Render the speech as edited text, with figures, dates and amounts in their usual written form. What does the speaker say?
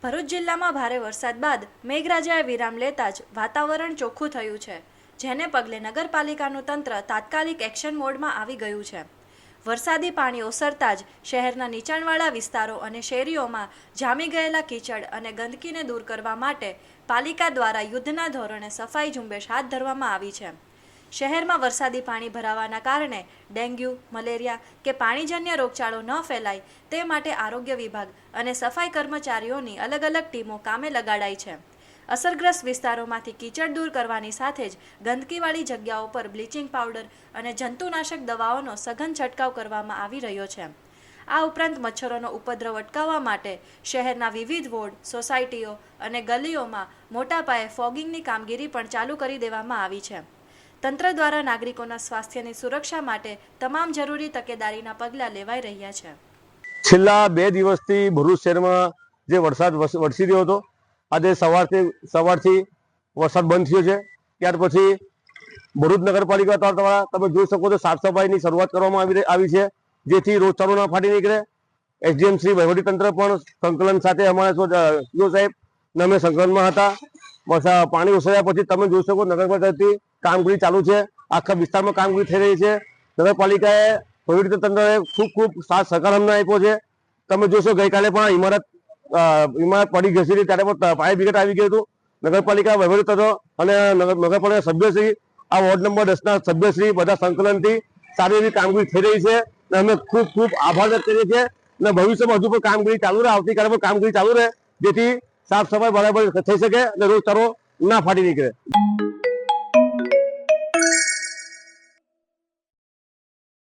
ભરૂચ જિલ્લામાં ભારે વરસાદ બાદ મેઘરાજાએ વિરામ લેતા જ વાતાવરણ ચોખ્ખું થયું છે, જેને પગલે નગરપાલિકાનું તંત્ર તાત્કાલિક એક્શન મોડમાં આવી ગયું છે। વરસાદી પાણી ઓસરતા જ શહેરના નીચાણવાળા વિસ્તારો અને શેરીઓમાં જામી ગયેલા કીચડ અને ગંદકીને દૂર કરવા માટે પાલિકા દ્વારા યુદ્ધના ધોરણે સફાઈ ઝુંબેશ હાથ ધરવામાં આવી છે। શહેરમાં વરસાદી પાણી ભરાવાના કારણે ડેન્ગ્યુ, મલેરિયા કે પાણીજન્ય રોગચાળો ન ફેલાય તે માટે આરોગ્ય વિભાગ અને સફાઈ કર્મચારીઓની અલગ અલગ ટીમો કામે લગાડાઈ છે। અસરગ્રસ્ત વિસ્તારોમાંથી કીચડ દૂર કરવાની સાથે જ ગંદકીવાળી જગ્યાઓ પર બ્લીચિંગ પાવડર અને જંતુનાશક દવાઓનો સઘન છંટકાવ કરવામાં આવી રહ્યો છે। આ ઉપરાંત મચ્છરોનો ઉપદ્રવ અટકાવવા માટે શહેરના વિવિધ વોર્ડ, સોસાયટીઓ અને ગલીઓમાં મોટા પાયે ફોગિંગની કામગીરી પણ ચાલુ કરી દેવામાં આવી છે। તંત્ર દ્વારા નાગરિકોના સ્વાસ્થ્યની સુરક્ષા માટે તમામ જરૂરી તકેદારીના પગલાં લેવાઈ રહ્યા છે। છેલ્લા 2 દિવસથી ભરૂચ શહેરમાં જે વરસાદ વરસી રહ્યો હતો, આજે સવારથી વરસાદ બંધ થયો છે। ત્યાર પછી ભરૂચ નગરપાલિકા દ્વારા તમે જોઈ શકો છો સાફ સફાઈની શરૂઆત કરવામાં આવી છે, જેથી રોગચાળો ન ફાટી નીકળે। એસડીએમ શ્રી વહીવટીતંત્ર પણ સંકલન સાથે અમારા સીઓ સાહેબ અમે સંકલનમાં હતા। પાણી ઓસર્યા પછી તમે જોઈ શકો નગરપાલિકાથી કામગીરી ચાલુ છે, આખા વિસ્તારમાં કામગીરી થઈ રહી છે। નગરપાલિકાએ વહીવટીતંત્રએ ખૂબ સાથ સહકાર અમને આપ્યો છે। તમે જોશો ગઈકાલે પણ ઇમારત પડી ઘસી ત્યારે પણ ફાયર બ્રિગેડ આવી ગયું હતું। નગરપાલિકા વહીવટીતંત્ર અને નગરપાલિકા સભ્યશ્રી, આ વોર્ડ નંબર 10ના સભ્યશ્રી બધા સંકલનથી સારી એવી કામગીરી થઈ રહી છે અને અમે ખૂબ આભાર વ્યક્ત કરીએ છીએ અને ભવિષ્યમાં હજુ પણ કામગીરી ચાલુ રહે, આવતીકાલે પણ કામગીરી ચાલુ રહે, જેથી સાફ સફાઈ બરાબર થઈ શકે અને રોગચાળો ના ફાટી નીકળે।